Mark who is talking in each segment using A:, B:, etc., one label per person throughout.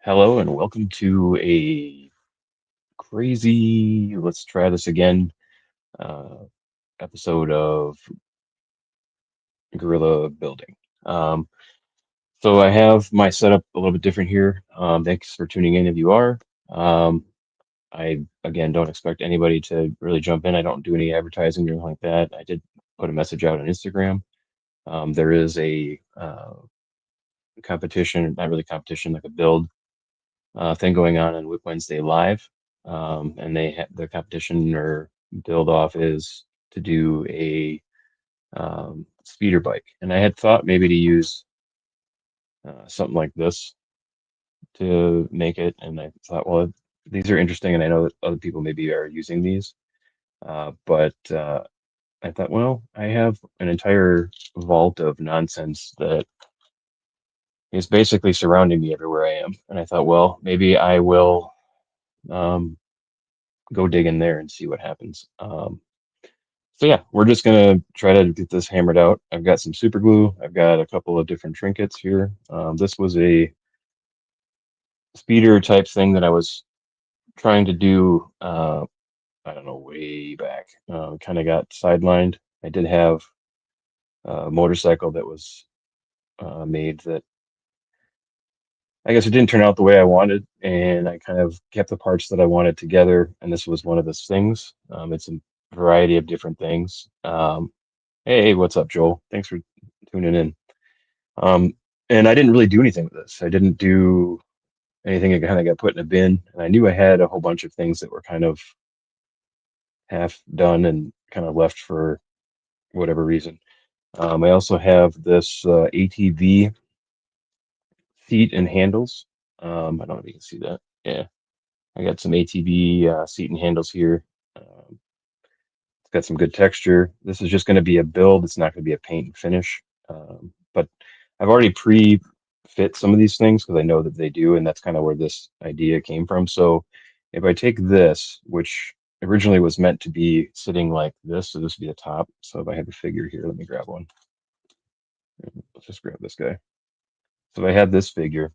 A: Hello and welcome to a crazy, let's try this again, uh, episode of Guerrilla Building. Um, so I have my setup a little bit different here. Thanks for tuning in if you are. Um, I, again, don't expect anybody to really jump in. I don't do any advertising or anything like that. I did put a message out on Instagram. There is a competition, not really competition, like a build thing going on Whip Wednesday Live, and they have the competition or build off is to do a speeder bike, and I had thought maybe to use something like this to make it, and I thought, well, these are interesting, and I know that other people maybe are using these, but I thought, well, I have an entire vault of nonsense that is basically surrounding me everywhere I am, and I thought, well, maybe I will. Um, Go dig in there and see what happens. So yeah, we're just gonna try to get this hammered out. I've got some super glue. I've got a couple of different trinkets here. This was a speeder type thing that I was trying to do. I don't know, way back. Kind of got sidelined. I did have a motorcycle that was made that I guess it didn't turn out the way I wanted, and I kind of kept the parts that I wanted together. And this was one of those things. It's a variety of different things. Hey, what's up, Joel? Thanks for tuning in. Um, and I didn't really do anything with this. I didn't do anything. It kind of got put in a bin, and I knew I had a whole bunch of things that were kind of half done and kind of left for whatever reason. I also have this ATV seat and handles. I don't know if you can see that. Yeah, I got some ATV seat and handles here. It's got some good texture. This is just going to be a build. It's not going to be a paint and finish. But I've already pre-fit some of these things because I know that they do, and that's kind of where this idea came from. So if I take this, which originally was meant to be sitting like this, so this would be the top. So if I have a figure here, let me grab one. Let's just grab this guy. So if I had this figure,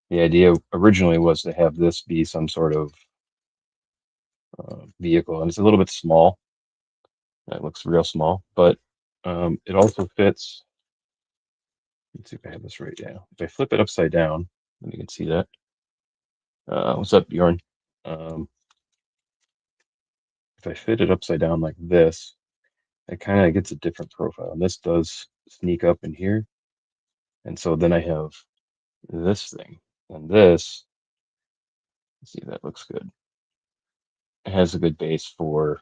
A: the idea originally was to have this be some sort of vehicle, and it's a little bit small. It looks real small, but it also fits. Let's see if I have this right now. If I flip it upside down, then you can see that. What's up, Bjorn? Um, if I fit it upside down like this, it kind of gets a different profile. And this does sneak up in here. And so then I have this thing. And this, let's see, that looks good. It has a good base for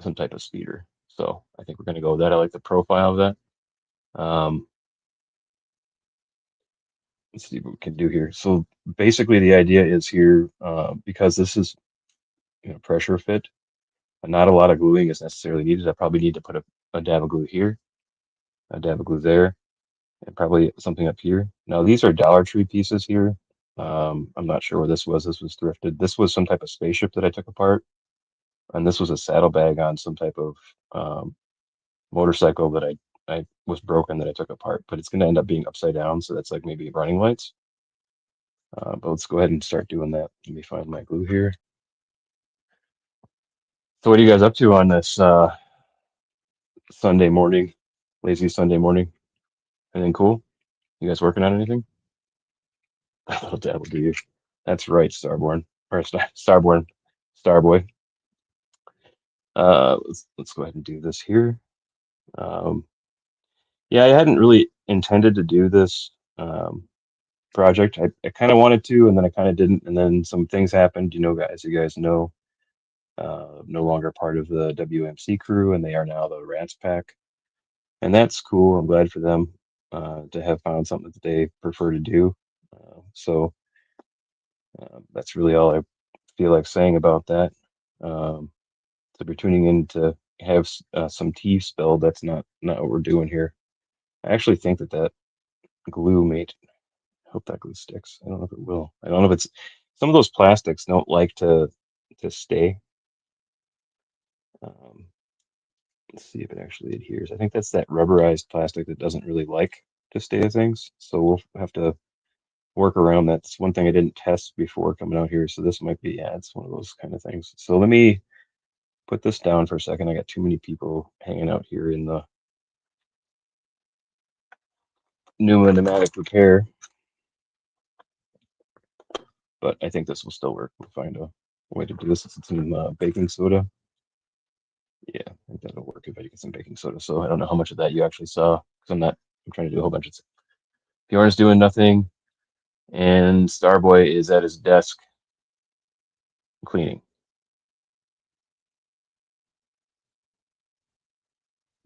A: some type of speeder. So I think we're going to go with that. I like the profile of that. Let's see what we can do here. So basically the idea is here, because this is pressure fit, not a lot of gluing is necessarily needed. I probably need to put a dab of glue here, a dab of glue there, and probably something up here. Now these are Dollar Tree pieces here. I'm not sure where this was. This was thrifted. This was some type of spaceship that I took apart, and this was a saddlebag on some type of motorcycle that I was broken that I took apart. But it's going to end up being upside down, so that's like maybe running lights. But let's go ahead and start doing that. Let me find my glue here. So what are you guys up to on this Sunday morning, lazy Sunday morning? Anything cool? You guys working on anything? A little dabble, do you? That's right, Starborn or Starborn, Starboy. Let's go ahead and do this here. Um, yeah, I hadn't really intended to do this project. I kind of wanted to, and then I kind of didn't, and then some things happened. Guys, you guys know, no longer part of the WMC crew, and they are now the Rats Pack, and that's cool. I'm glad for them to have found something that they prefer to do. So that's really all I feel like saying about that. Um, so if you're tuning in to have some tea spilled, that's not what we're doing here. I actually think that glue made. I hope that glue sticks. I don't know if it will. I don't know if it's some of those plastics don't like to stay. Um, let's see if it actually adheres. I think that's that rubberized plastic that doesn't really like to stay to things. So we'll have to. work around. That's one thing I didn't test before coming out here. So this might be, yeah, it's one of those kind of things. So let me put this down for a second. I got too many people hanging out here in the Numa pneumatic repair, but I think this will still work. We'll find a way to do this. It's some baking soda. Yeah, I think that'll work if I get some baking soda. So I don't know how much of that you actually saw because I'm trying to do a whole bunch of stuff. Bjorn's doing nothing, and Starboy is at his desk cleaning.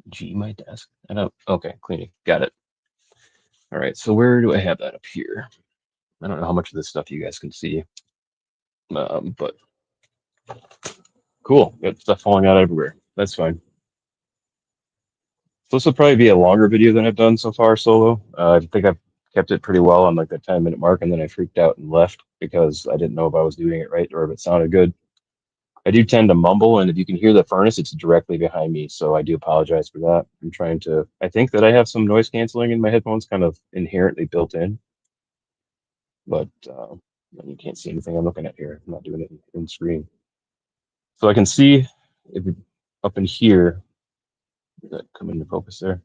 A: G, my desk. I don't, okay, cleaning. Got it. All right, so where do I have that up here? I don't know how much of this stuff you guys can see, but cool. Got stuff falling out everywhere. That's fine. So this will probably be a longer video than I've done so far solo. I think I've kept it pretty well on like the 10-minute mark, and then I freaked out and left because I didn't know if I was doing it right or if it sounded good. I do tend to mumble, and if you can hear the furnace, it's directly behind me, so I do apologize for that. I'm trying to, I think that I have some noise canceling in my headphones kind of inherently built in, but you can't see anything I'm looking at here. I'm not doing it in screen. So I can see if we, up in here, that come into focus there.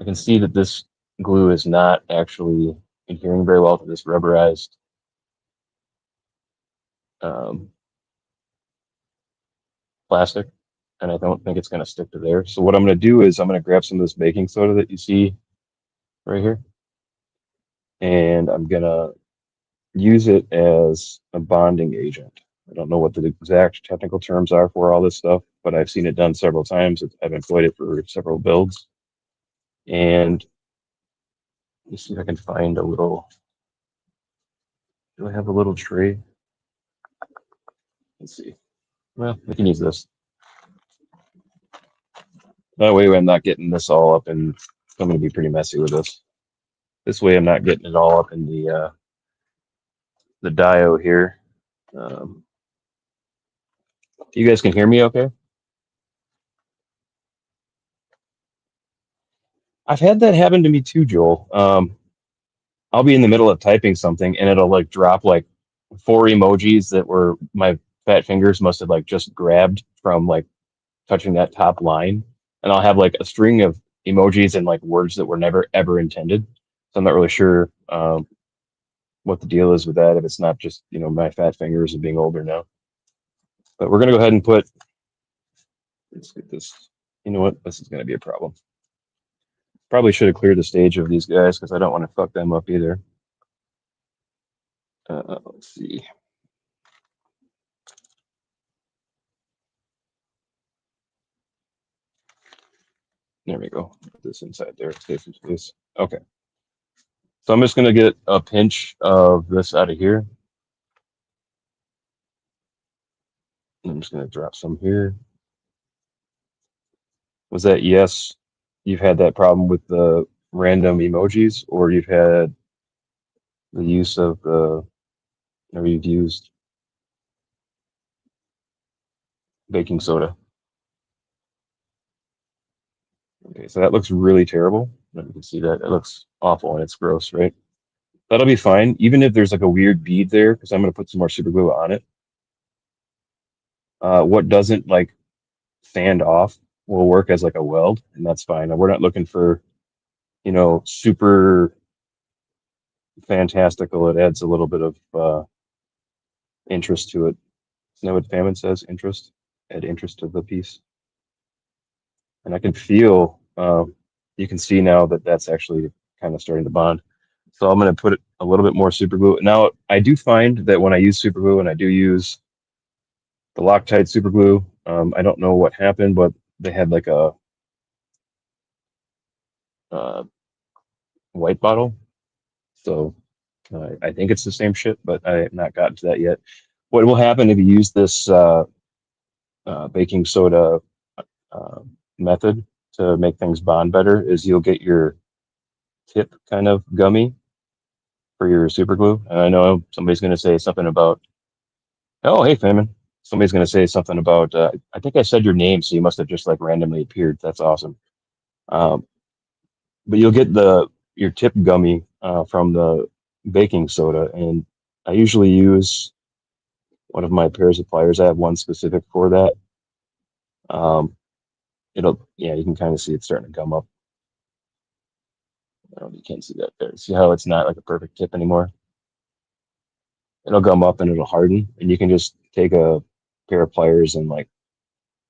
A: I can see that this glue is not actually adhering very well to this rubberized plastic, and I don't think it's going to stick to there. So what I'm going to do is I'm going to grab some of this baking soda that you see right here, and I'm going to use it as a bonding agent. I don't know what the exact technical terms are for all this stuff, but I've seen it done several times. I've employed it for several builds. And let's see if I can find a little, do I have a little tray? Let's see. Well, I can use this. That way I'm not getting this all up, and I'm going to be pretty messy with this. This way I'm not getting it all up in the diode here. You guys can hear me okay? I've had that happen to me too, Joel. I'll be in the middle of typing something and it'll like drop like 4 emojis that were my fat fingers must have like just grabbed from like touching that top line. And I'll have like a string of emojis and like words that were never ever intended. So I'm not really sure what the deal is with that, if it's not just, you know, my fat fingers and being older now. But we're gonna go ahead and put, let's get this, you know what, this is gonna be a problem. Probably should have cleared the stage of these guys because I don't want to fuck them up either. Let's see. There we go. Put this inside there. Save some space. Okay. So I'm just going to get a pinch of this out of here. I'm just going to drop some here. Was that yes? You've had that problem with the random emojis, or you've had the use of the, or you've used baking soda? Okay, so that looks really terrible. You can see that it looks awful and it's gross, right? That'll be fine, even if there's like a weird bead there, because I'm going to put some more super glue on it. What doesn't like sand off will work as like a weld, and that's fine. We're not looking for, you know, super fantastical. It adds a little bit of interest to it. Isn't that what Famine says? Interest? Add interest to the piece. And I can feel, you can see now that that's actually kind of starting to bond. So I'm going to put a little bit more super glue. Now, I do find that when I use super glue, and I do use the Loctite super glue, I don't know what happened, but they had like a white bottle. So I think it's the same shit, but I have not gotten to that yet. What will happen if you use this baking soda method to make things bond better is you'll get your tip kind of gummy for your super glue. And I know somebody's going to say something about, oh, hey, Famine. Somebody's going to say something about, I think I said your name, so you must have just like randomly appeared. That's awesome. But you'll get your tip gummy from the baking soda, and I usually use one of my pairs of pliers. I have one specific for that. Um, yeah, you can kind of see it starting to gum up. I don't know if you can't see that there. See how it's not like a perfect tip anymore? It'll gum up and it'll harden, and you can just take a pair of pliers and like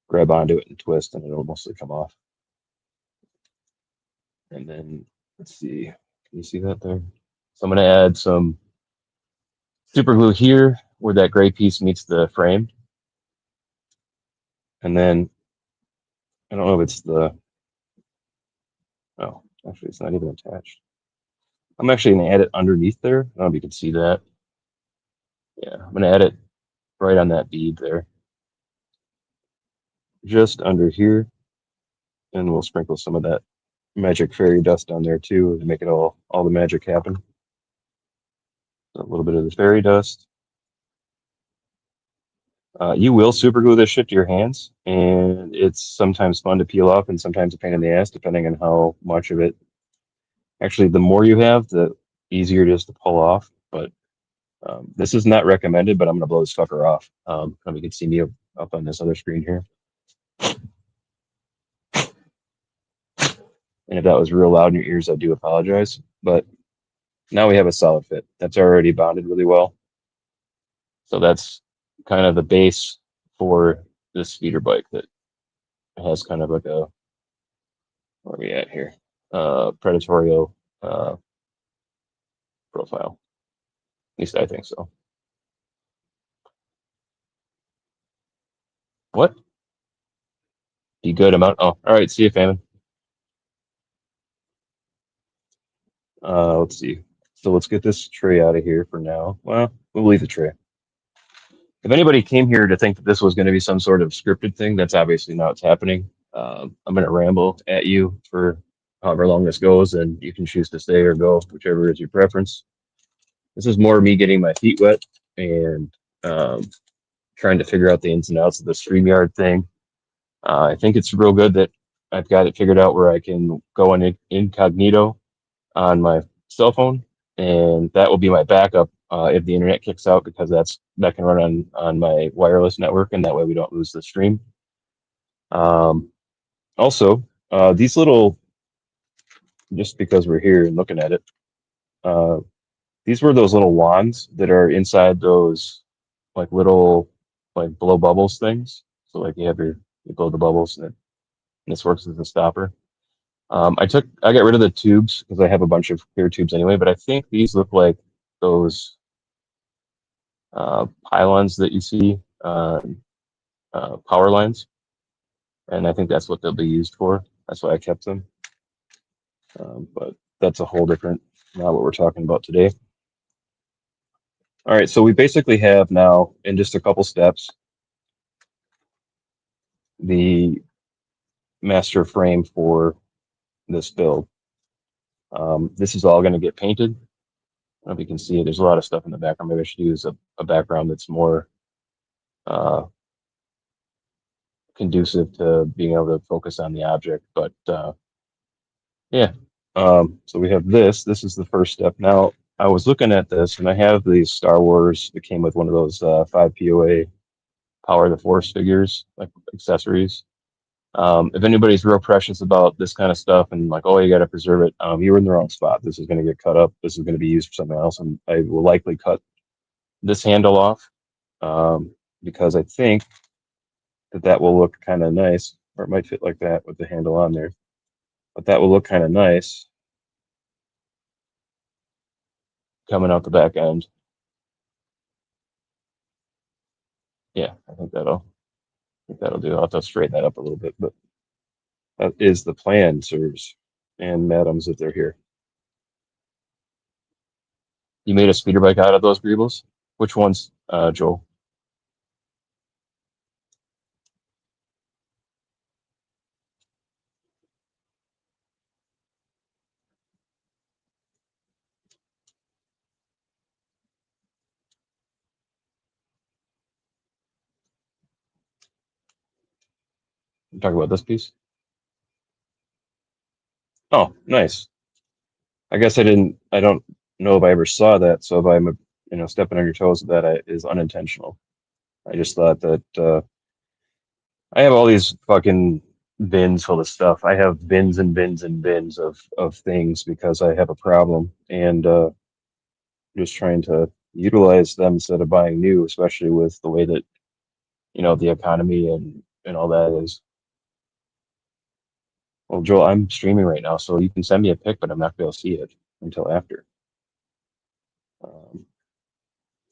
A: grab onto it and twist, and it'll mostly come off. And then let's see, can you see that there? So I'm gonna add some super glue here where that gray piece meets the frame, and then I don't know if it's the oh, actually it's not even attached. I'm actually gonna add it underneath there. I don't know if you can see that. Yeah, I'm gonna add it right on that bead there, just under here, and we'll sprinkle some of that magic fairy dust on there too to make it all the magic happen. A little bit of the fairy dust. You will super glue this shit to your hands, and it's sometimes fun to peel off and sometimes a pain in the ass, depending on how much of it. Actually, the more you have, the easier it is to pull off. But this is not recommended, but I'm going to blow this fucker off. And you can see me up on this other screen here. And if that was real loud in your ears, I do apologize. But now we have a solid fit. That's already bonded really well. So that's kind of the base for this speeder bike that has kind of like a, where are we at here? Predatorial profile. At least I think so. What? Be good amount. Oh, all right. See you, Famine. Let's see. So let's get this tray out of here for now. Well, we'll leave the tray. If anybody came here to think that this was going to be some sort of scripted thing, that's obviously not what's happening. I'm going to ramble at you for however long this goes, and you can choose to stay or go, whichever is your preference. This is more me getting my feet wet and trying to figure out the ins and outs of the StreamYard thing. I think it's real good that I've got it figured out where I can go in incognito on my cell phone, and that will be my backup if the internet kicks out, because that can run on my wireless network, and that way we don't lose the stream. Also, these little, just because we're here and looking at it, uh, these were those little wands that are inside those like little like blow bubbles things. So like you blow the bubbles, and this works as a stopper. I got rid of the tubes because I have a bunch of clear tubes anyway, but I think these look like those pylons that you see, power lines, and I think that's what they'll be used for. That's why I kept them. But that's a whole different, not what we're talking about today. All right, so we basically have now, in just a couple steps, the master frame for this build. This is all going to get painted. I don't know if you can see it. There's a lot of stuff in the background. Maybe I should use a background that's more uh, conducive to being able to focus on the object. But yeah, so we have this. This is the first step. Now, I was looking at this, and I have these Star Wars that came with one of those 5 POA Power of the Force figures, like accessories. If anybody's real precious about this kind of stuff and like, oh, you got to preserve it, you're in the wrong spot. This is going to get cut up. This is going to be used for something else, and I will likely cut this handle off because I think that will look kind of nice, or it might fit like that with the handle on there. But that will look kind of nice coming out the back end. Yeah, I think that'll do. I'll have to straighten that up a little bit, but that is the plan, sirs and madams, if they're here. You made a speeder bike out of those greebles? Which ones, Joel? You talking about this piece? Oh, nice. I guess I don't know if I ever saw that, so if I'm, stepping on your toes, that is unintentional. I just thought that I have all these fucking bins full of stuff. I have bins and bins and bins of things because I have a problem, and just trying to utilize them instead of buying new, especially with the way that, the economy and all that is. Well, Joel, I'm streaming right now, so you can send me a pic, but I'm not going to see it until after. Um,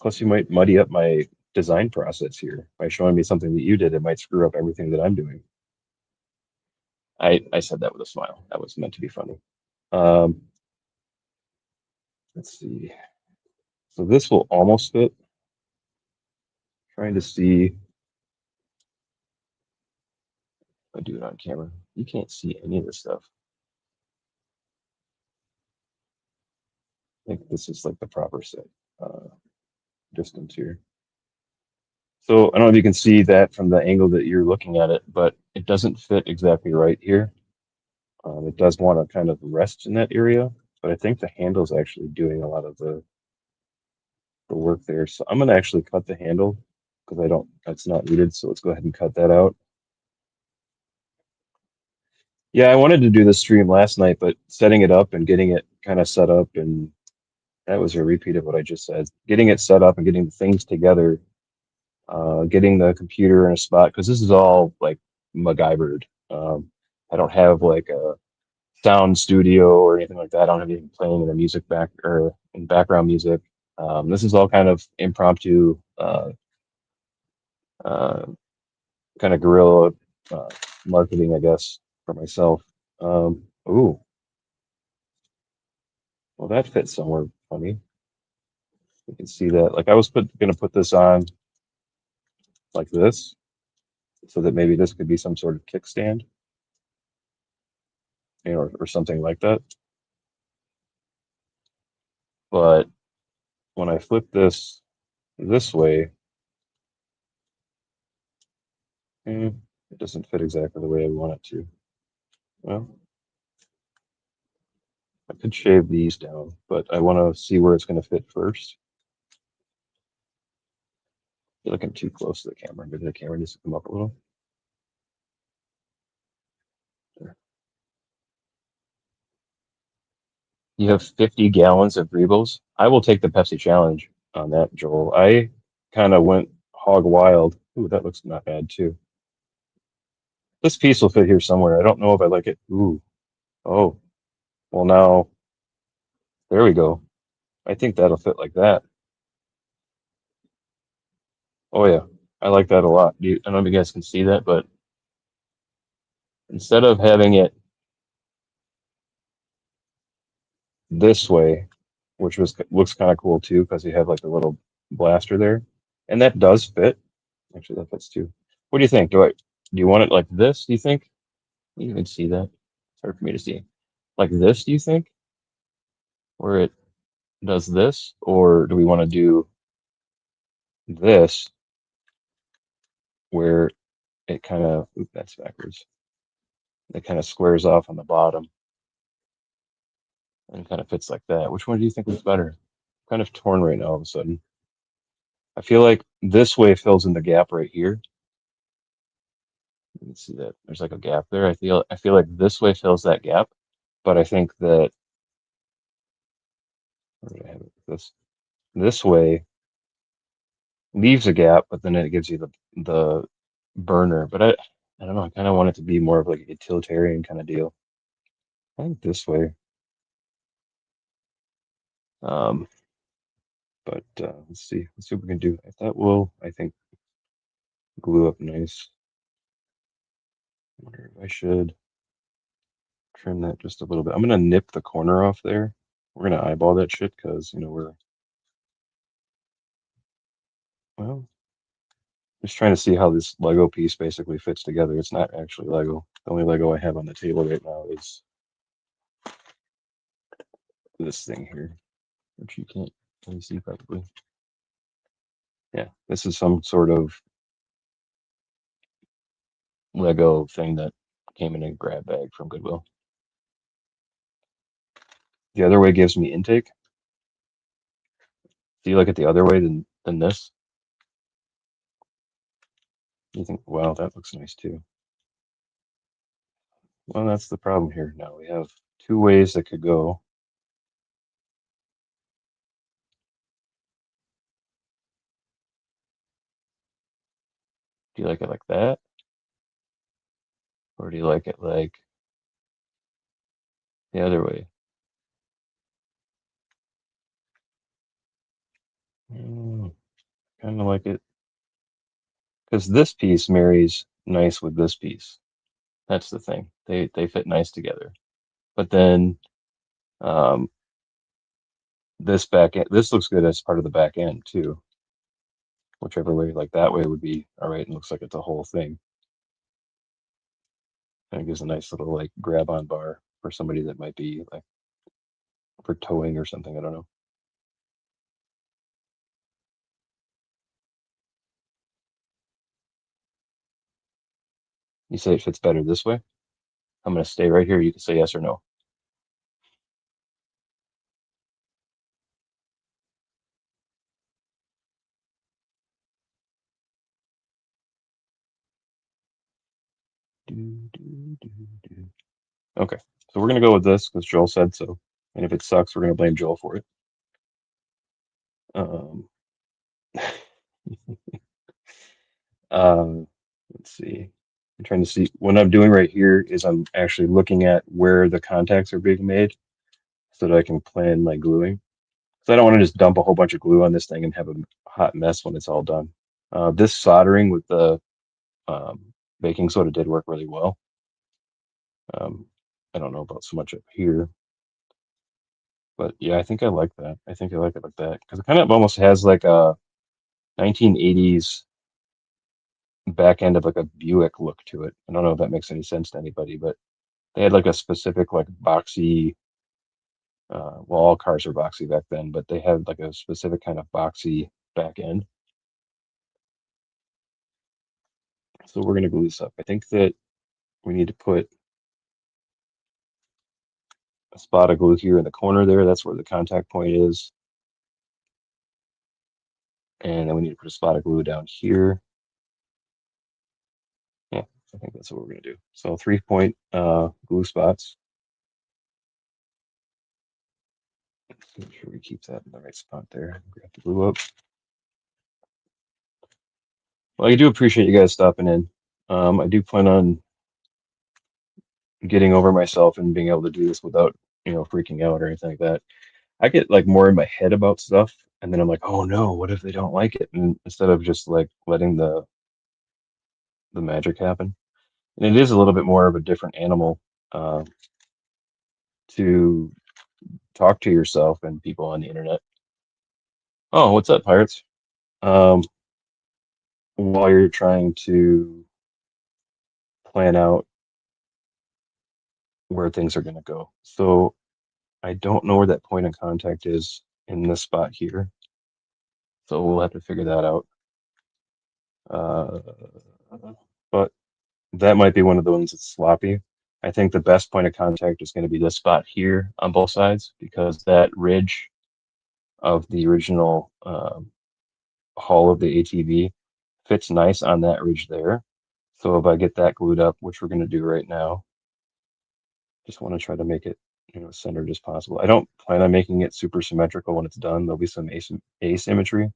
A: Plus, you might muddy up my design process here by showing me something that you did. It might screw up everything that I'm doing. I said that with a smile. That was meant to be funny. Um, let's see. So this will almost fit. Trying to see if I do it on camera. You can't see any of this stuff. I think this is like the proper set distance here. So I don't know if you can see that from the angle that you're looking at it, but it doesn't fit exactly right here. It does want to kind of rest in that area, but I think the handle's actually doing a lot of the work there. So I'm gonna actually cut the handle because that's not needed. So let's go ahead and cut that out. Yeah, I wanted to do the stream last night, but setting it up and getting it kind of set up, and that was a repeat of what I just said. Getting it set up and getting the things together, getting the computer in a spot, because this is all like MacGyvered. I don't have like a sound studio or anything like that. I don't have anything playing in the music back or in background music. This is all kind of impromptu, uh, kind of guerrilla uh, marketing, I guess, for myself. Ooh, well, that fits somewhere funny. You can see that. Like I was gonna put this on like this, so that maybe this could be some sort of kickstand, or something like that. But when I flip this way, eh, it doesn't fit exactly the way I want it to. Well, I could shave these down, but I want to see where it's going to fit first. I feel like I'm too close to the camera. Maybe the camera needs to come up a little. There. You have 50 gallons of Rebels. I will take the Pepsi challenge on that, Joel. I kind of went hog wild. Ooh, that looks not bad too. This piece will fit here somewhere. I don't know if I like it. Ooh, oh, well now, there we go. I think that'll fit like that. Oh yeah, I like that a lot. I don't know if you guys can see that, but instead of having it this way, which looks kind of cool too, because you have like a little blaster there, and that does fit. Actually, that fits too. What do you think? Do you want it like this? Do you think you can see that? It's hard for me to see. Like this? Do you think, where it does this, or do we want to do this, where it kind of, oop, that's backwards. It kind of squares off on the bottom and kind of fits like that. Which one do you think looks better? I'm kind of torn right now all of a sudden. I feel like this way fills in the gap right here. You can see that there's like a gap there. I feel like this way fills that gap, but I think that, where did I have it? This way leaves a gap, but then it gives you the burner. But I don't know. I kind of want it to be more of like a utilitarian kind of deal. I think this way. Um, but let's see. Let's see what we can do. That will, I think, glue up nice. I wonder if I should trim that just a little bit. I'm gonna nip the corner off there. We're gonna eyeball that shit because well, just trying to see how this Lego piece basically fits together. It's not actually Lego. The only Lego I have on the table right now is this thing here, which you can't really see probably. Yeah, this is some sort of Lego thing that came in a grab bag from Goodwill. The other way gives me intake. Do you like it the other way than this? You think, wow, that looks nice too. Well, that's the problem here. Now we have two ways that could go. Do you like it like that? Or do you like it like the other way? Kind of like it because this piece marries nice with this piece. That's the thing. They fit nice together. But then um, this back end, this looks good as part of the back end too. Whichever way, like that way would be all right, and looks like it's a whole thing. And it gives a nice little like grab on bar for somebody that might be like for towing or something. I don't know. You say it fits better this way. I'm gonna stay right here. You can say yes or no. Do, do, do, do. Okay, so we're gonna go with this because Joel said so. And if it sucks, we're gonna blame Joel for it. Um, let's see. I'm trying to see what I'm doing right here is I'm actually looking at where the contacts are being made so that I can plan my gluing. So I don't want to just dump a whole bunch of glue on this thing and have a hot mess when it's all done. This soldering with the um, baking soda did work really well. Um, I don't know about so much up here, but yeah, I think I like that. I think I like it like that because it kind of almost has like a 1980s back end of like a Buick look to it. I don't know if that makes any sense to anybody, but they had like a specific like boxy. Well, all cars were boxy back then, but they had like a specific kind of boxy back end. So we're gonna glue this up. I think that we need to put a spot of glue here in the corner there. That's where the contact point is. And then we need to put a spot of glue down here. Yeah, I think that's what we're gonna do. So 3-point glue spots. Let's make sure we keep that in the right spot there. Grab the glue up. Well, I do appreciate you guys stopping in. I do plan on getting over myself and being able to do this without, freaking out or anything like that. I get like more in my head about stuff, and then I'm like, oh no, what if they don't like it? And instead of just like letting the magic happen. And it is a little bit more of a different animal uh, to talk to yourself and people on the internet. Oh, what's up, pirates? Um, while you're trying to plan out where things are going to go. So I don't know where that point of contact is in this spot here. So we'll have to figure that out. Uh, but that might be one of the ones that's sloppy. I think the best point of contact is going to be this spot here on both sides because that ridge of the original hull of the ATV fits nice on that ridge there. So if I get that glued up, which we're going to do right now, just want to try to make it centered as possible. I don't plan on making it super symmetrical when it's done. There'll be some asymmetry,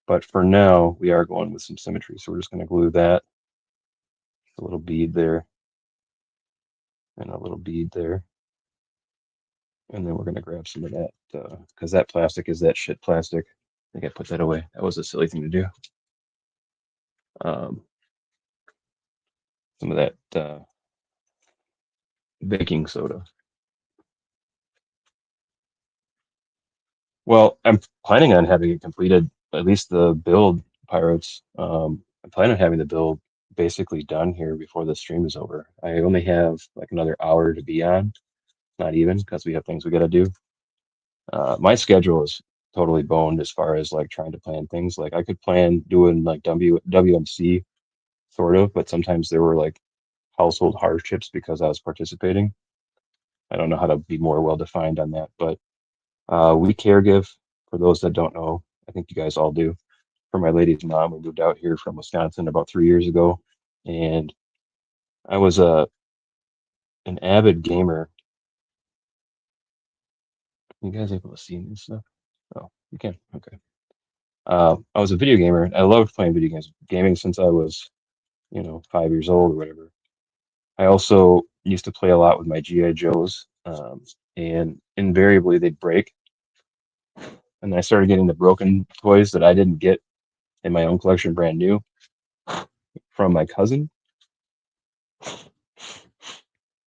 A: but for now we are going with some symmetry. So we're just going to glue that, a little bead there, and a little bead there. And then we're going to grab some of that because that plastic is that shit plastic. I think I put that away. That was a silly thing to do. Um, some of that baking soda. Well, I'm planning on having it completed, at least the build, Pirates. I'm planning on having the build basically done here before the stream is over. I only have like another hour to be on, not even because we have things we got to do. My schedule is totally boned as far as like trying to plan things. Like I could plan doing like WMC sort of, but sometimes there were like household hardships because I was participating. I don't know how to be more well defined on that, but we caregive for those that don't know. I think you guys all do. For my lady's mom, we moved out here from Wisconsin about 3 years ago, and I was an avid gamer. You guys able to see this stuff? Oh, you can. Okay. I was a video gamer. I loved playing video games, gaming since I was, 5 years old or whatever. I also used to play a lot with my GI Joes, and invariably they'd break. And I started getting the broken toys that I didn't get in my own collection brand new from my cousin,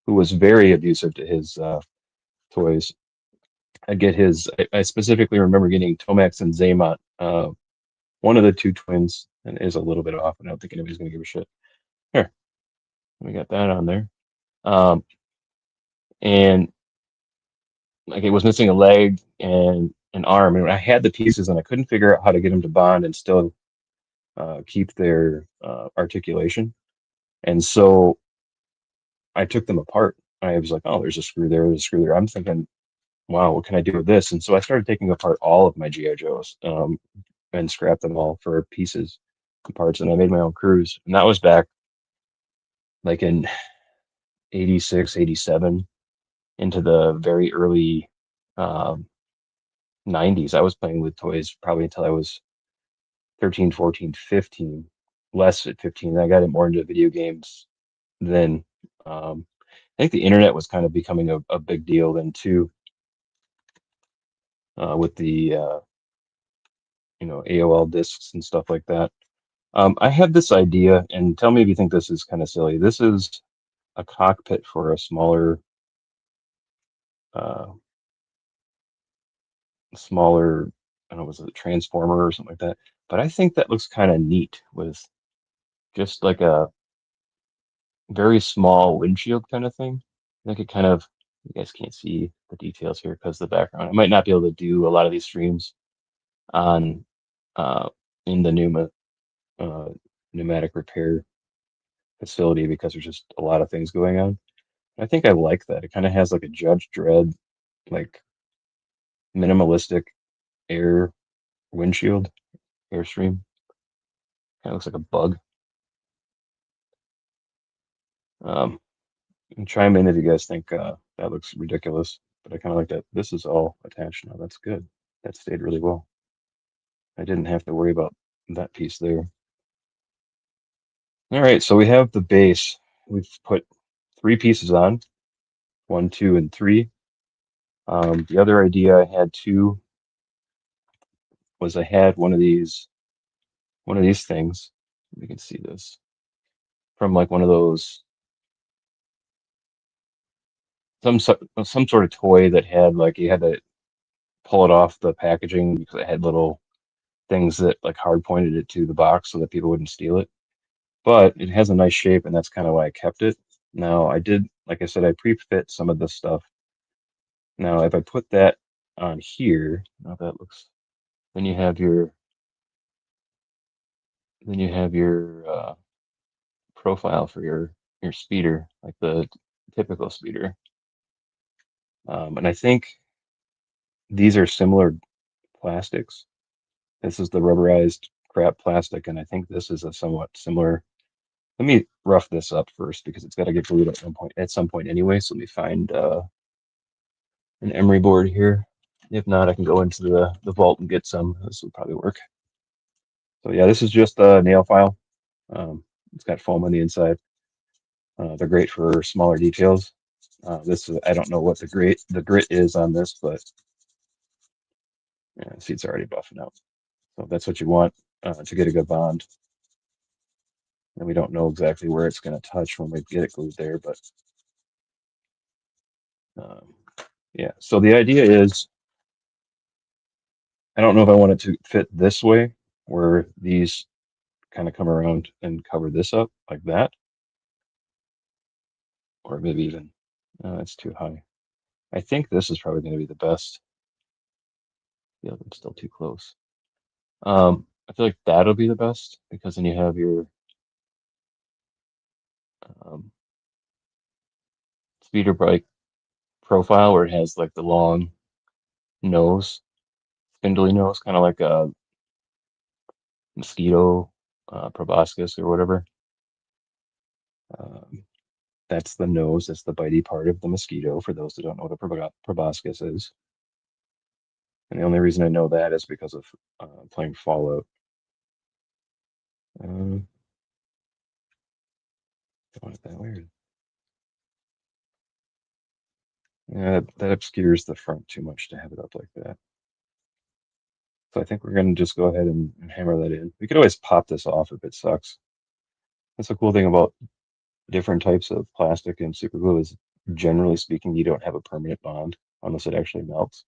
A: who was very abusive to his toys. I specifically remember getting Tomax and Zaymot, one of the two twins, and is a little bit off, and I don't think anybody's going to give a shit. Here, we got that on there. Um, and like it was missing a leg and an arm, and I had the pieces, and I couldn't figure out how to get them to bond and still keep their articulation. And so I took them apart. I was like, oh, there's a screw there, there's a screw there. I'm thinking, wow, what can I do with this? And so I started taking apart all of my GI Joes, and scrapped them all for pieces and parts, and I made my own crews. And that was back like in 86, 87, into the very early um, 90s. I was playing with toys probably until I was 13, 14, 15, less at 15. I got it more into video games then. I think the internet was kind of becoming a big deal then too, with the AOL discs and stuff like that. I had this idea, and tell me if you think this is kind of silly. This is a cockpit for a uh, smaller, I don't know, was it a transformer or something like that? But I think that looks kind of neat with just like a very small windshield kind of thing. Like it kind of, you guys can't see the details here because of the background. I might not be able to do a lot of these streams on uh, in the uh, pneumatic repair facility because there's just a lot of things going on. I think I like that. It kind of has like a Judge Dredd, like minimalistic air windshield, airstream. Kind of looks like a bug. Um, and chime in if you guys think that looks ridiculous, but I kind of like that. This is all attached now. That's good. That stayed really well. I didn't have to worry about that piece there. All right, so we have the base. We've put three pieces on, 1, 2, and 3. The other idea I had too was I had one of these things. You can see this from like one of those some sort of toy that had like you had to pull it off the packaging because it had little things that like hard pointed it to the box so that people wouldn't steal it. But it has a nice shape, and that's kind of why I kept it. Now I did, like I said, I pre-fit some of this stuff. Now if I put that on here, now that looks, then you have your profile for your speeder, like the typical speeder. And I think these are similar plastics. This is the rubberized crap plastic, and I think this is a somewhat similar. Let me rough this up first because it's got to get glued at some point anyway. So let me find an emery board here. If not, I can go into the vault and get some. This will probably work. So yeah, this is just a nail file. It's got foam on the inside. They're great for smaller details. This is, I don't know what the grit is on this, but yeah, see it's already buffing out. So that's what you want to get a good bond. And we don't know exactly where it's going to touch when we get it glued there, but um, yeah. So the idea is, I don't know if I want it to fit this way, where these kind of come around and cover this up like that, or maybe even, it's too high. I think this is probably going to be the best. The other one's still too close. I feel like that'll be the best because then you have your um, speeder bike profile where it has like the long nose, spindly nose, kind of like a mosquito, proboscis or whatever. Um, that's the nose. That's the bitey part of the mosquito. For those that don't know what a proboscis is, and the only reason I know that is because of playing Fallout. Um, I want it that weird. Yeah, that obscures the front too much to have it up like that. So I think we're going to just go ahead and hammer that in. We could always pop this off if it sucks. That's the cool thing about different types of plastic and super glue is generally speaking, you don't have a permanent bond unless it actually melts.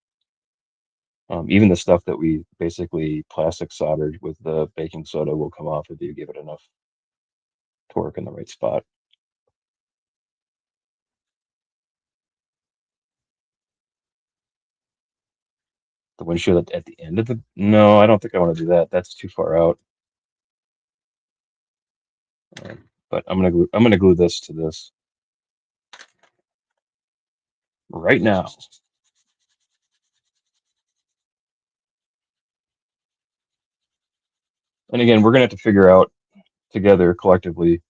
A: Even the stuff that we basically plastic soldered with the baking soda will come off if you give it enough torque in the right spot. The windshield at the end of the, no, I don't think I want to do that. That's too far out. But I'm gonna glue this to this right now. And again, we're gonna have to figure out together collectively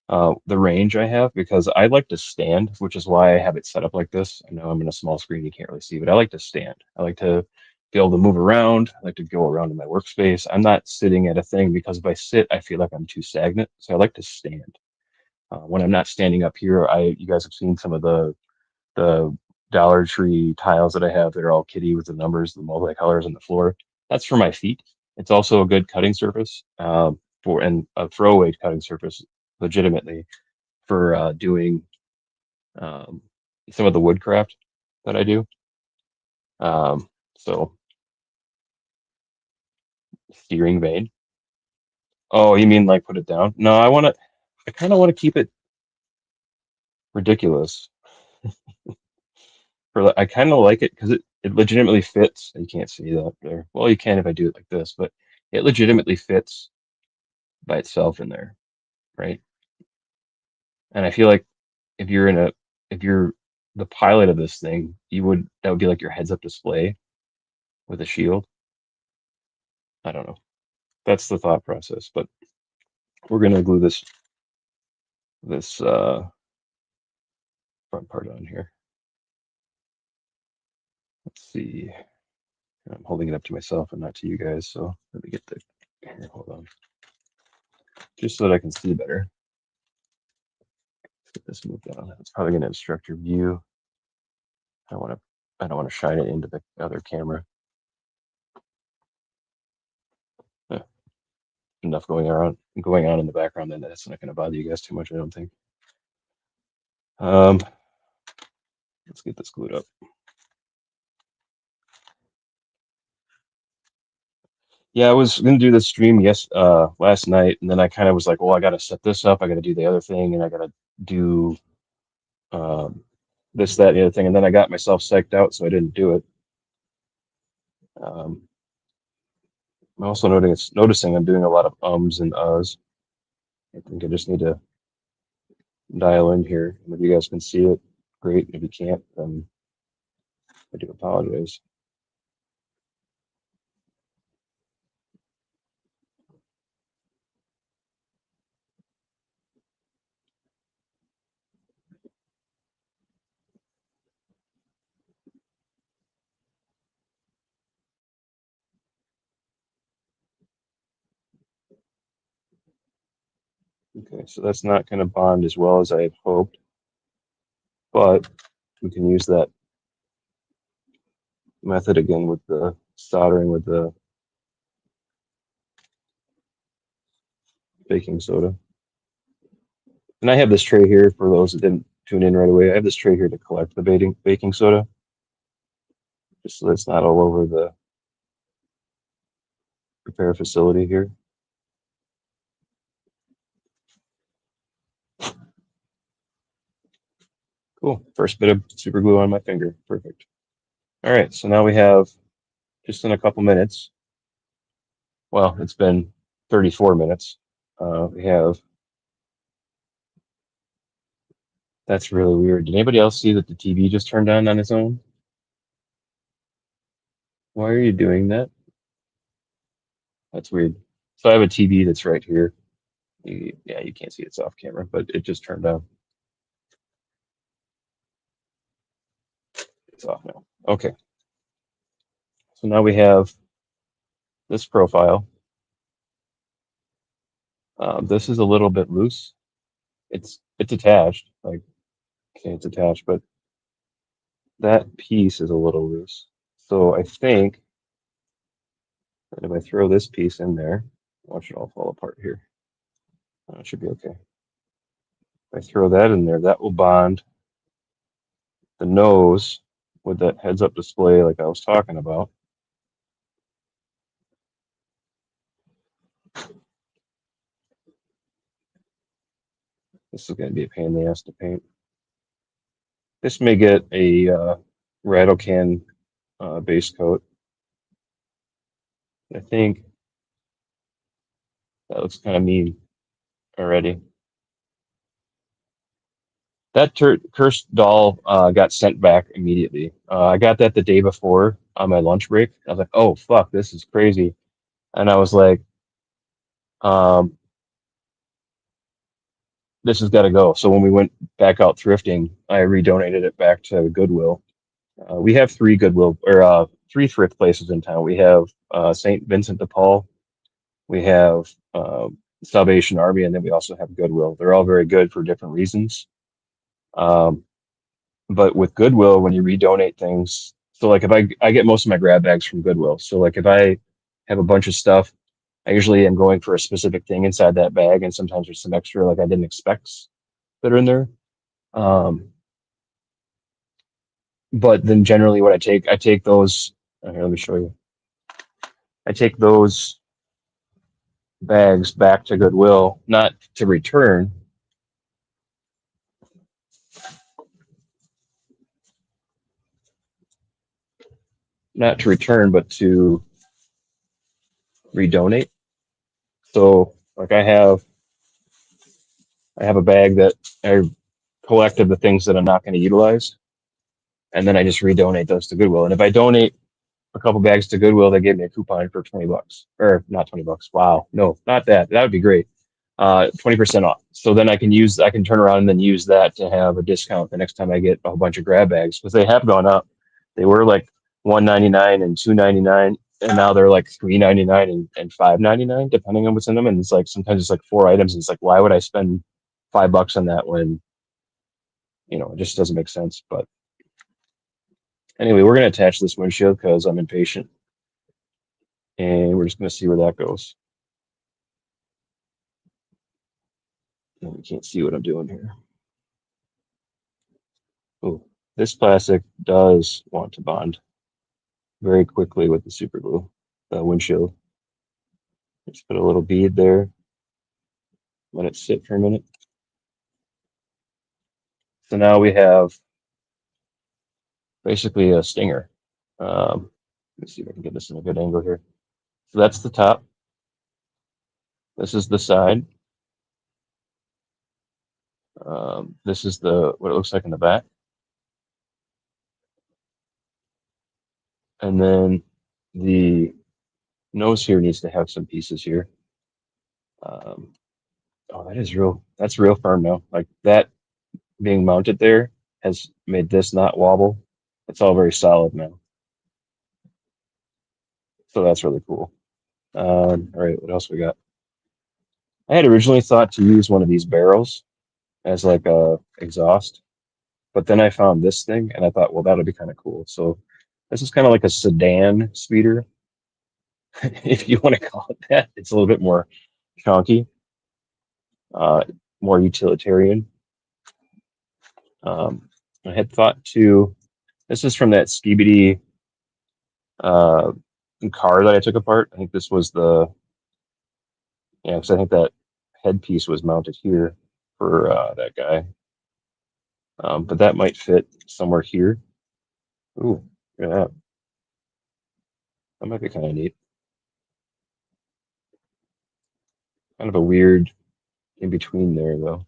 A: the range I have because I like to stand, which is why I have it set up like this. I know I'm in a small screen, you can't really see, but I like to stand. I like to be able to move around. I like to go around in my workspace. I'm not sitting at a thing because if I sit, I feel like I'm too stagnant. So I like to stand. When I'm not standing up here, you guys have seen some of the Dollar Tree tiles that I have that are all kitty with the numbers, the multicolors on the floor. That's for my feet. It's also a good cutting surface for and a throwaway cutting surface, legitimately for doing um, some of the woodcraft that I do. So steering vane. Oh, you mean like put it down? No, I kind of want to keep it ridiculous. I kind of like it because it legitimately fits. You can't see that there. Well, you can if I do it like this, but it legitimately fits by itself in there, right? And I feel like if you're in a if you're the pilot of this thing, that would be like your heads up display with a shield. I don't know. That's the thought process, but we're gonna glue this front part on here. Let's see. I'm holding it up to myself and not to you guys, so let me get the here, hold on. Just so that I can see better. Let's get this moved on. It's probably gonna obstruct your view. I don't want to shine it into the other camera. Eh, enough going on in the background, then that's not gonna bother you guys too much, I don't think. Um, let's get this glued up. Yeah, I was gonna do this stream last night, and then I kind of was like, well, I gotta set this up, I gotta do the other thing, and I gotta do um, this, that, and the other thing, and then I got myself psyched out, so I didn't do it. Um, I'm also noticing I'm doing a lot of ums and uhs. I think I just need to dial in here. And if you guys can see it, great. If you can't, then I do apologize. Okay, so that's not going to bond as well as I had hoped, but we can use that method again with the soldering with the baking soda. And I have this tray here for those that didn't tune in right away. I have this tray here to collect the baking soda, just so it's not all over the repair facility here. Cool. First bit of super glue on my finger. Perfect. All right, so now we have just in a couple minutes. Well, it's been 34 minutes. We have That's really weird. Did anybody else see that the TV just turned on its own? Why are you doing that? That's weird. So I have a TV that's right here. Yeah, you can't see it's off camera, but it just turned on. It's off now. Okay, so now we have this profile. This is a little bit loose. It's attached. Like, okay, it's attached, but that piece is a little loose. So I think that if I throw this piece in there, watch it all fall apart here. It should be okay. If I throw that in there, that will bond the nose with that heads-up display like I was talking about. This is going to be a pain in the ass to paint. This may get a rattle can base coat. I think that looks kind of mean already. That cursed doll got sent back immediately. I got that the day before on my lunch break. I was like, "Oh fuck, this is crazy," and I was like, um, "This has got to go." So when we went back out thrifting, I redonated it back to Goodwill. We have three Goodwill or three thrift places in town. We have St. Vincent de Paul, we have Salvation Army, and then we also have Goodwill. They're all very good for different reasons. Um, but with Goodwill, when you redonate things, so like if I get most of my grab bags from Goodwill. So like if I have a bunch of stuff, I usually am going for a specific thing inside that bag, and sometimes there's some extra like I didn't expect that are in there. Um, but then generally what I take those. Here, let me show you. I take those bags back to Goodwill, not to return, but to redonate. So like I have a bag that I collected the things that I'm not going to utilize, and then I just redonate those to Goodwill. And if I donate a couple bags to Goodwill, they give me a coupon for 20 bucks, or not 20 bucks. Wow, no, not that. That would be great. 20% off. So then I can turn around and then use that to have a discount the next time I get a whole bunch of grab bags because they have gone up. They were like 199 and 299, and now they're like 399 and 599 depending on what's in them. And it's like sometimes it's like four items. And it's like why would I spend $5 on that when it just doesn't make sense. But anyway, we're gonna attach this windshield because I'm impatient, and we're just gonna see where that goes. And you can't see what I'm doing here. Oh, this plastic does want to bond very quickly with the super glue, windshield. Just put a little bead there, let it sit for a minute. So now we have basically a stinger. Let me see if I can get this in a good angle here. So that's the top. This is the side. This is what it looks like in the back. And then the nose here needs to have some pieces here. Um, oh, that's real firm now. Like that being mounted there has made this not wobble. It's all very solid now. So that's really cool. All right, what else we got? I had originally thought to use one of these barrels as like a exhaust, but then I found this thing and I thought, well, that'll be kind of cool. So this is kind of like a sedan speeder, if you want to call it that. It's a little bit more chunky, uh, more utilitarian. Um, I had thought to, this is from that Skibidi uh, car that I took apart. I think this was because I think that headpiece was mounted here for that guy. But that might fit somewhere here. Ooh, look at that. That might be kind of neat. Kind of a weird in between there, though.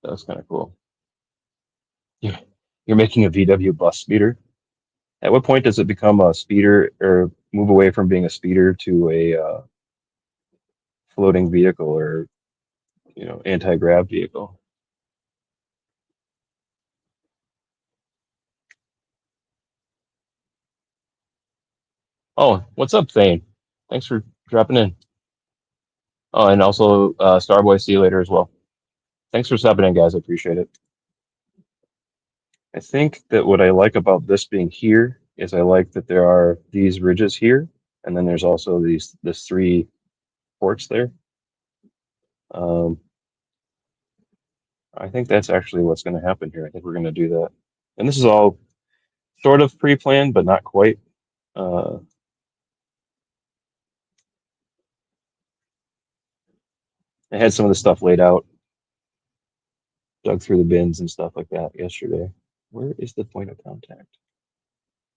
A: That was kind of cool. Yeah. You're making a VW bus speeder. At what point does it become a speeder or move away from being a speeder to a floating vehicle or, anti-grav vehicle? Oh, what's up, Thane? Thanks for dropping in. Oh, and also Starboy, see you later as well. Thanks for stopping in, guys. I appreciate it. I think that what I like about this being here is I like that there are these ridges here, and then there's also this three ports there. Um, I think that's actually what's going to happen here. I think we're going to do that. And this is all sort of pre-planned, but not quite. Uh, I had some of the stuff laid out, dug through the bins and stuff like that yesterday. Where is the point of contact?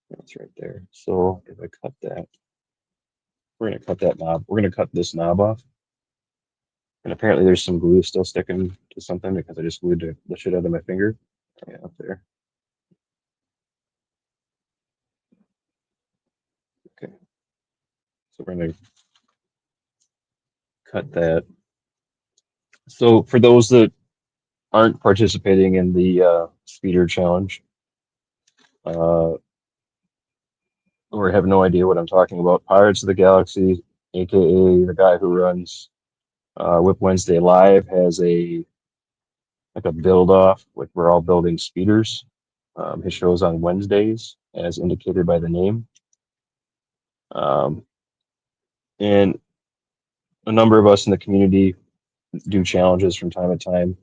A: That's right there. So if I cut that, we're going to cut that knob. We're going to cut this knob off. And apparently there's some glue still sticking to something because I just glued the shit out of my finger. Yeah, up there. Okay. So we're going to cut that. So for those that aren't participating in the speeder challenge, uh, or have no idea what I'm talking about, Pirates of the Galaxy, aka the guy who runs Whip Wednesday Live, has a like a build off, like we're all building speeders. His show's on Wednesdays, as indicated by the name. Um, and a number of us in the community do challenges from time to time.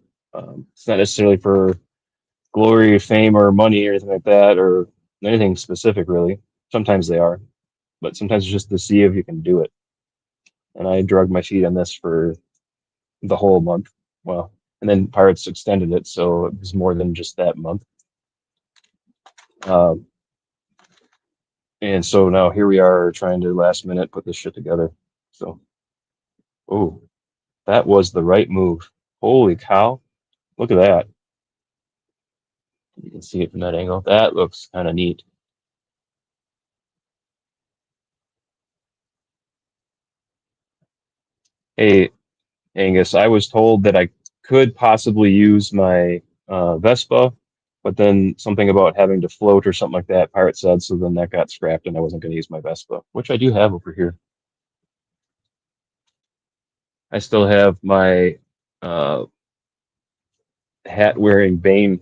A: It's not necessarily for glory, fame, or money or anything like that, or anything specific, really. Sometimes they are, but sometimes it's just to see if you can do it. And I drug my feet on this for the whole month. Well, and then Pirates extended it, so it was more than just that month. Um, and so now here we are trying to last minute put this shit together. So, oh, that was the right move. Holy cow. Look at that. You can see it from that angle. That looks kind of neat. Hey, Angus, I was told that I could possibly use my Vespa, but then something about having to float or something like that, Pirate said, so then that got scrapped and I wasn't going to use my Vespa, which I do have over here. I still have my uh, hat-wearing Bane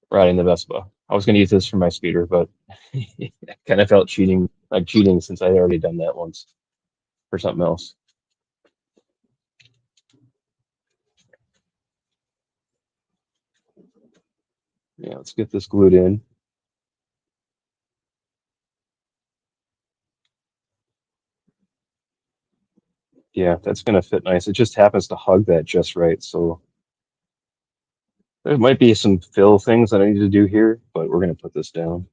A: riding the Vespa. I was going to use this for my speeder, but I kind of felt cheating, like cheating since I had already done that once for something else. Yeah, let's get this glued in. Yeah, that's going to fit nice. It just happens to hug that just right. So there might be some fill things that I need to do here, but we're going to put this down.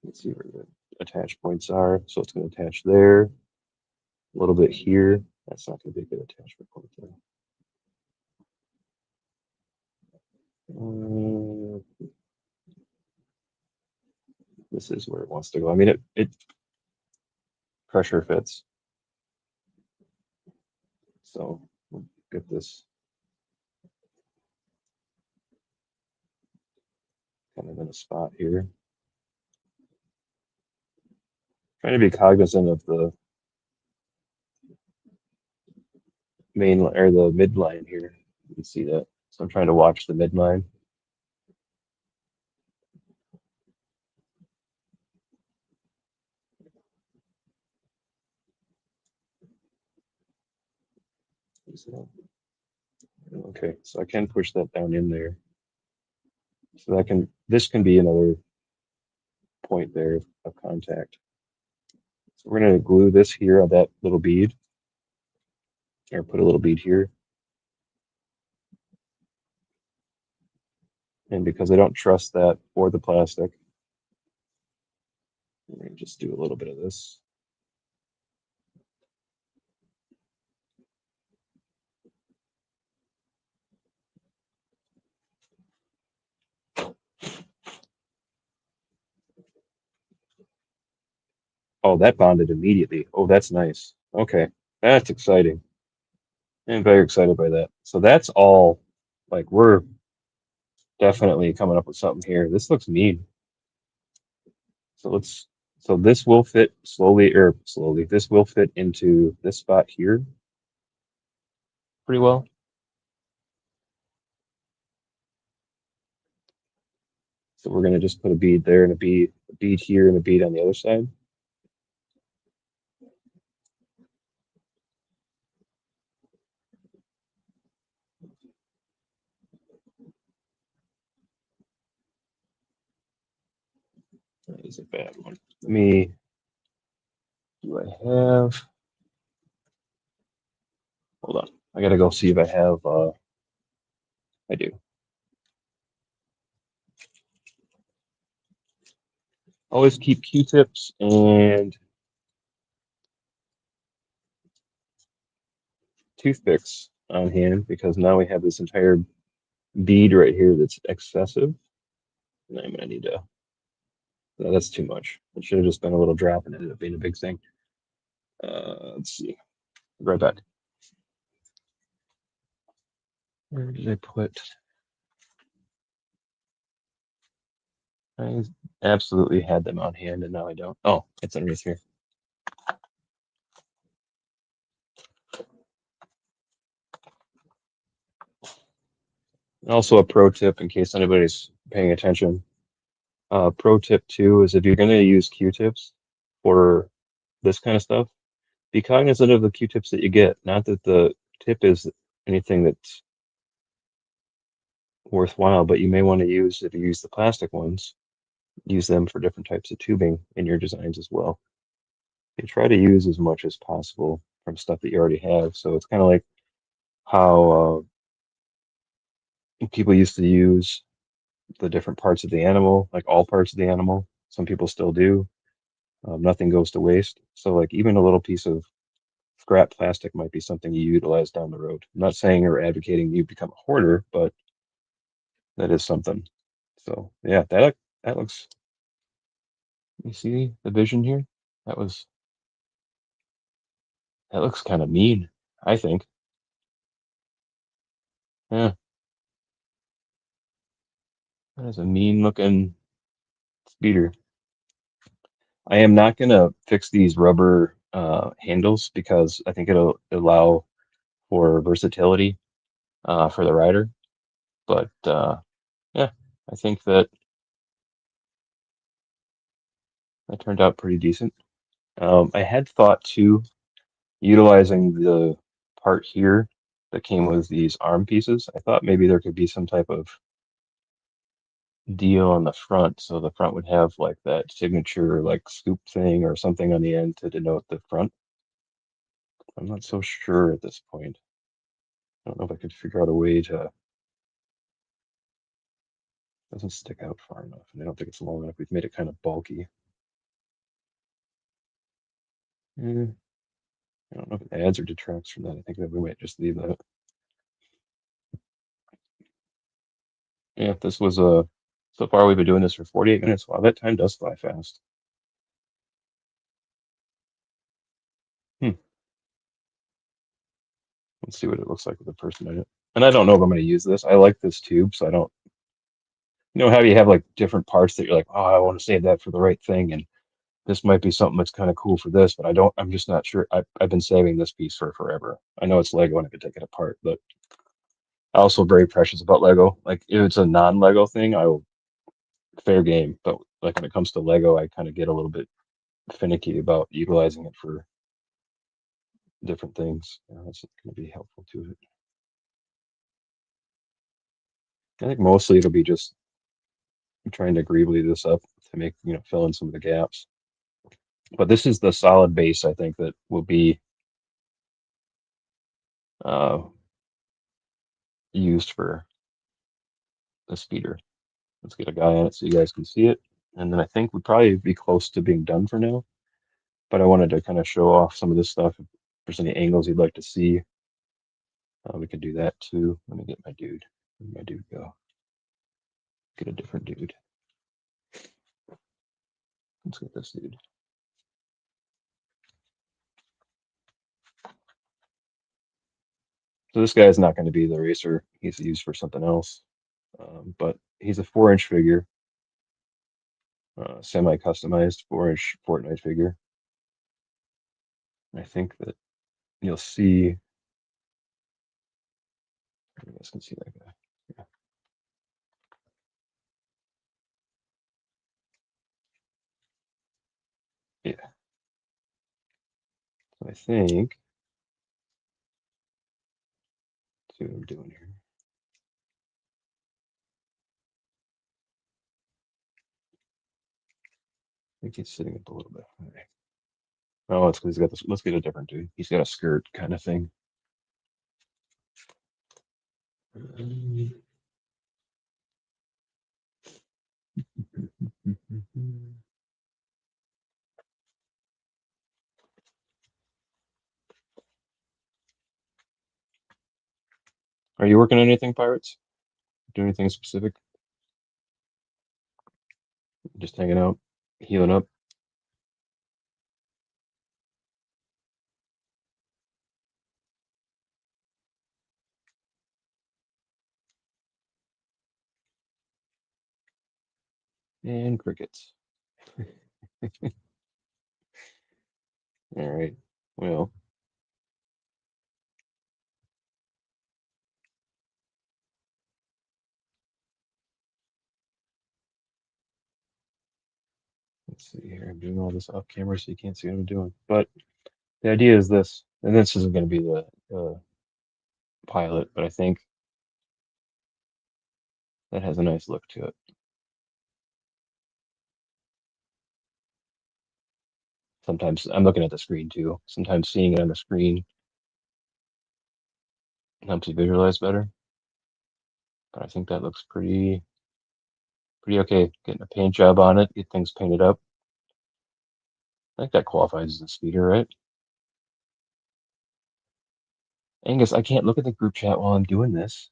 A: Let's see where the attach points are. So it's going to attach there, a little bit here. That's not going to be a good attachment point there. This is where it wants to go. I mean, it pressure fits. So we'll get this kind of in a spot here. Trying to be cognizant of the main or the midline here. You can see that. So I'm trying to watch the midline. Okay, so I can push that down in there. So this can be another point there of contact. So we're going to glue this here on that little bead, or put a little bead here. And because I don't trust that or the plastic, I'm going to just do a little bit of this. Oh, that bonded immediately. Oh, that's nice. Okay, that's exciting. I'm very excited by that. So that's all, like, we're definitely coming up with something here. This looks mean. So so this will fit slowly, this will fit into this spot here pretty well. So we're gonna just put a bead there and a bead here and a bead on the other side. That is a bad one. Let me, do I have, hold on. I gotta go see if I have, I do. Always keep Q-tips and toothpicks on hand because now we have this entire bead right here that's excessive. And I'm gonna need to, no, that's too much. It should have just been a little drop and ended up being a big thing. Let's see. Right back. Where did I put? I absolutely had them on hand and now I don't. Oh, it's underneath here. Also, a pro tip in case anybody's paying attention. Pro tip two is if you're going to use Q-tips for this kind of stuff, be cognizant of the Q-tips that you get. Not that the tip is anything that's worthwhile, but you may want to use, if you use the plastic ones, use them for different types of tubing in your designs as well. You try to use as much as possible from stuff that you already have. So it's kind of like how people used to use the different parts of the animal, like all parts of the animal. Some people still do. Nothing goes to waste. So like even a little piece of scrap plastic might be something you utilize down the road. I'm not saying or advocating you become a hoarder, but that is something. So yeah, that looks. You see the vision here? That was that looks kind of mean, I think. Yeah, that is a mean looking speeder. I am not gonna fix these rubber handles because I think it'll allow for versatility for the rider. But yeah, I think that that turned out pretty decent. I had thought too, utilizing the part here that came with these arm pieces. I thought maybe there could be some type of deal on the front, so the front would have like that signature like scoop thing or something on the end to denote the front. I'm not so sure at this point. I don't know if I could figure out a way to, doesn't stick out far enough, and I don't think it's long enough. We've made it kind of bulky. Eh, I don't know if it adds or detracts from that. I think that we might just leave that. Yeah, this was a, so far we've been doing this for 48 minutes. Wow, that time does fly fast. Hmm. Let's see what it looks like with a person in it. And I don't know if I'm going to use this. I like this tube, so I don't, how you have like different parts that you're like, oh, I want to save that for the right thing, and this might be something that's kind of cool for this, but I don't, I'm just not sure. I've been saving this piece for forever. I know it's Lego and I could take it apart, but I also very precious about Lego. Like if it's a non-Lego thing, I will fair game. But like when it comes to Lego, I kind of get a little bit finicky about utilizing it for different things. That's going to be helpful to it. I think mostly it'll be just trying to greebly this up to make, fill in some of the gaps. But this is the solid base, I think, that will be uh, used for the speeder. Let's get a guy on it so you guys can see it. And then I think we'd probably be close to being done for now. But I wanted to kind of show off some of this stuff. If there's any angles you'd like to see, we could do that too. Let me get my dude. Where'd my dude go? Get a different dude. Let's get this dude. So this guy is not going to be the racer. He's used for something else. But he's a 4-inch figure, semi-customized 4-inch Fortnite figure. I think that you'll see. You guys can see that guy. Yeah. Yeah. So I think. Let's see what I'm doing here. I think he's sitting up a little bit high. Oh, it's because he's got this. Let's get a different dude. He's got a skirt kind of thing. Are you working on anything, Pirates? Do anything specific? Just hanging out, healing up. And crickets. All right. Well, let's see here. I'm doing all this off camera so you can't see what I'm doing. But the idea is this, and this isn't going to be the pilot, but I think that has a nice look to it. Sometimes I'm looking at the screen too. Sometimes seeing it on the screen helps you visualize better. But I think that looks pretty okay. Getting a paint job on it, get things painted up. I think that qualifies as a speeder, right? Angus, I can't look at the group chat while I'm doing this.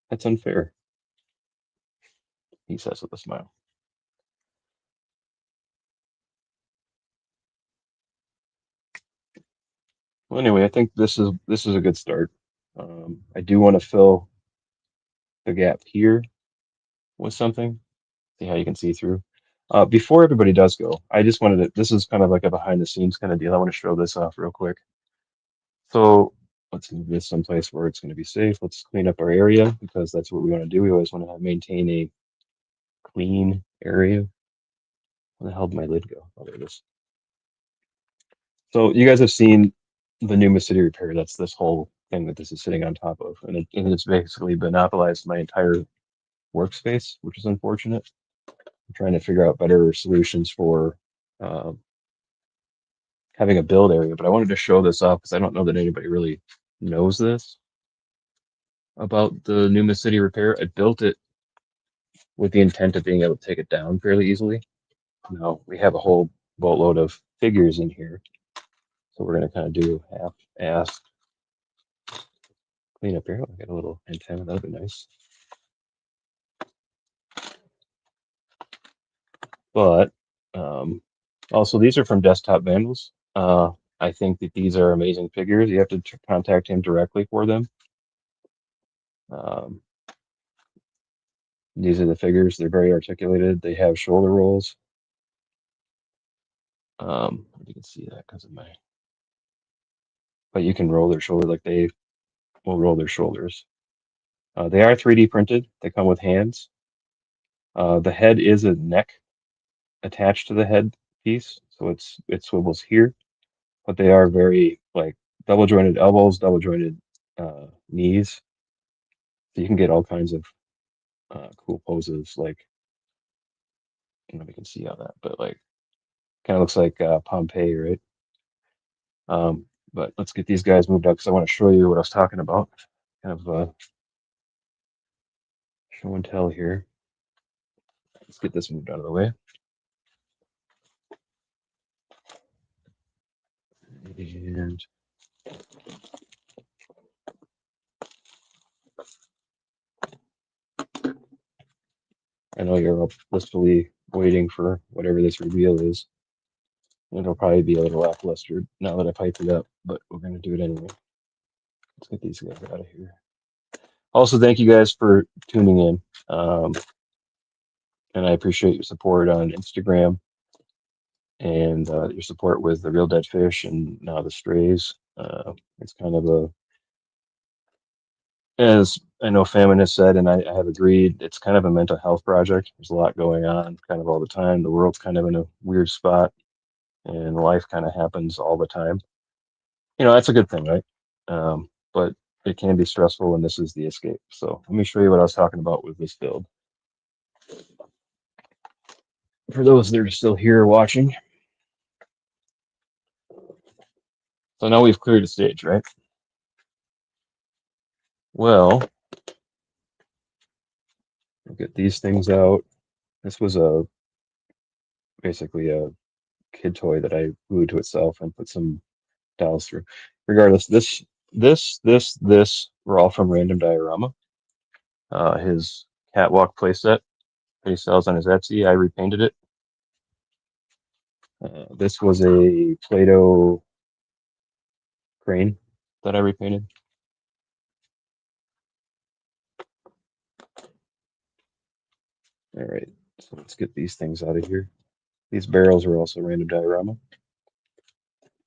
A: That's unfair, he says with a smile. Well, anyway, I think this is a good start. I do want to fill the gap here with something. See how you can see through. Before everybody does go, I just wanted to. This is kind of like a behind the scenes kind of deal. I want to show this off real quick. So let's move this someplace where it's going to be safe. Let's clean up our area because that's what we want to do. We always want to maintain a clean area. Where the hell did my lid go? Oh, there it is. So you guys have seen the new City Repair. That's this whole thing that this is sitting on top of, and it's basically monopolized my entire workspace, which is unfortunate. I'm trying to figure out better solutions for uh, having a build area, but I wanted to show this off because I don't know that anybody really knows this about the new City Repair. I built it with the intent of being able to take it down fairly easily. Now we have a whole boatload of figures in here, so we're going to kind of do half-assed clean up here. I got a little antenna, that'd be nice. But also, these are from Desktop Vandals. I think that these are amazing figures. You have to contact him directly for them. Um, these are the figures. They're very articulated. They have shoulder rolls. You can see that because of my. But you can roll their shoulder like they will roll their shoulders. They are 3D printed. They come with hands. The head is a neck attached to the head piece, so it swivels here. But they are very like double jointed elbows, double jointed knees. So you can get all kinds of cool poses. Like I don't know if you can see all that, but like kind of looks like Pompeii, right? But let's get these guys moved up because I want to show you what I was talking about. Kind of show and tell here. Let's get this moved out of the way. And I know you're all blissfully waiting for whatever this reveal is. It'll probably be a little lackluster now that I've hyped it up, but we're going to do it anyway. Let's get these guys out of here. Also, thank you guys for tuning in. And I appreciate your support on Instagram and your support with the Real Dead Fish and now the Strays. It's kind of a, as I know Famine has said, and I have agreed, it's kind of a mental health project. There's a lot going on kind of all the time. The world's kind of in a weird spot and life kind of happens all the time. You know, that's a good thing, right? But it can be stressful, and this is the escape. So let me show you what I was talking about with this build. For those that are still here watching, so now we've cleared the stage, right? Well, we'll get these things out. This was basically a kid toy that I glued to itself and put some dowels through. Regardless, this were all from Random Diorama. His catwalk playset that he sells on his Etsy, I repainted it. This was a Play-Doh crane that I repainted. All right, so let's get these things out of here. These barrels are also Random Diorama.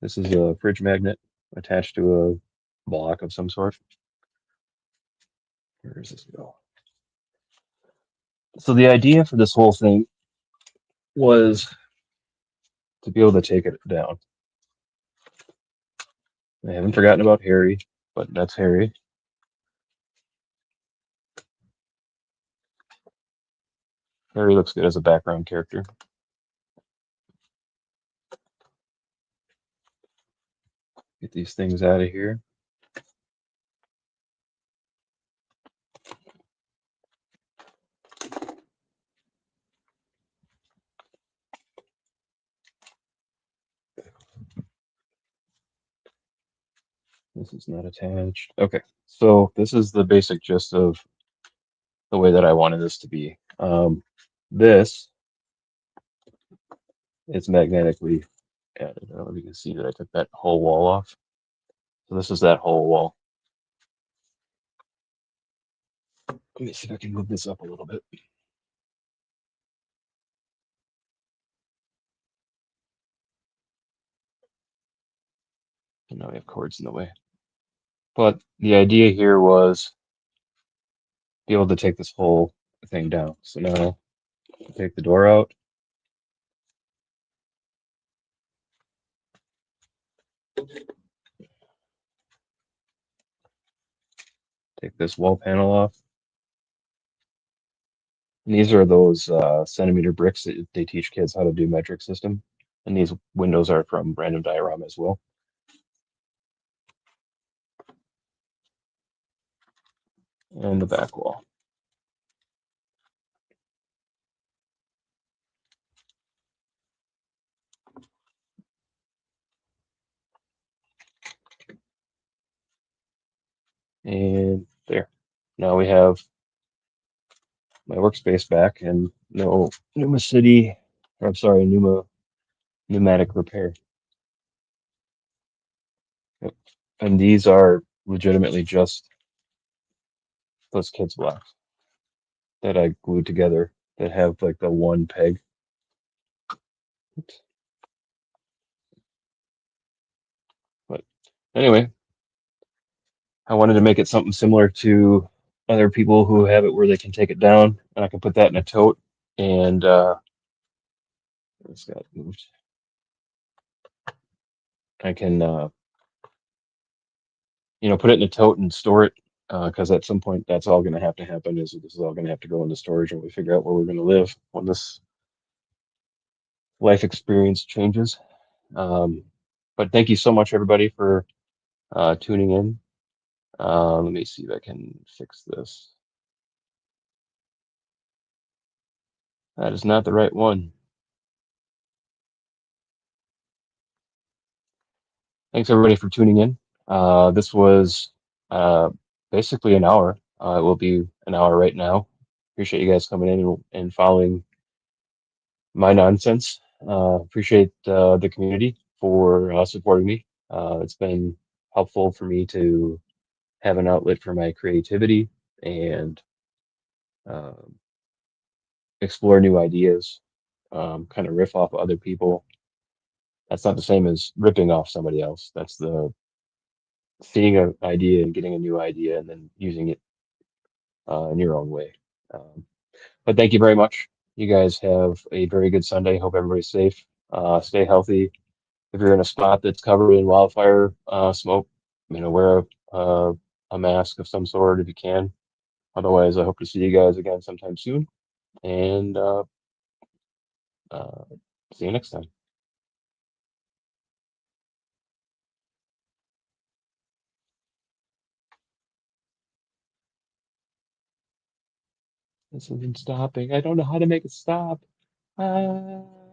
A: This is a fridge magnet attached to a block of some sort. Where does this go? So the idea for this whole thing was to be able to take it down. I haven't forgotten about Harry, but that's Harry. Harry looks good as a background character. Get these things out of here. This is not attached. Okay, so this is the basic gist of the way that I wanted this to be. This is magnetically added. I don't know if you can see that I took that whole wall off. So this is that whole wall. Let me see if I can move this up a little bit. And now we have cords in the way. But the idea here was be able to take this whole thing down. So now take the door out. Take this wall panel off. And these are those centimeter bricks that they teach kids how to do metric system. And these windows are from Random Diorama as well. And the back wall. And there. Now we have my workspace back and no Numa City, or I'm sorry, Pneumatic Repair. Yep. And these are legitimately just those kids' blocks that I glued together that have like the one peg. Oops. But anyway, I wanted to make it something similar to other people who have it where they can take it down and I can put that in a tote and it's got moved. I can put it in a tote and store it because at some point that's all going to have to happen is this is all going to have to go into storage when we figure out where we're going to live when this life experience changes. But thank you so much everybody for tuning in. Let me see if I can fix this. That is not the right one. Thanks everybody for tuning in. This was basically an hour. It will be an hour right now. Appreciate you guys coming in and following my nonsense. Appreciate the community for supporting me. It's been helpful for me to have an outlet for my creativity and um, explore new ideas, kind of riff off other people. That's not the same as ripping off somebody else. That's the seeing an idea and getting a new idea and then using it in your own way. Um, but thank you very much. You guys have a very good Sunday. Hope everybody's safe. Stay healthy. If you're in a spot that's covered in wildfire smoke, wear a mask of some sort if you can. Otherwise, I hope to see you guys again sometime soon. And uh, see you next time. This isn't stopping. I don't know how to make it stop. Ah.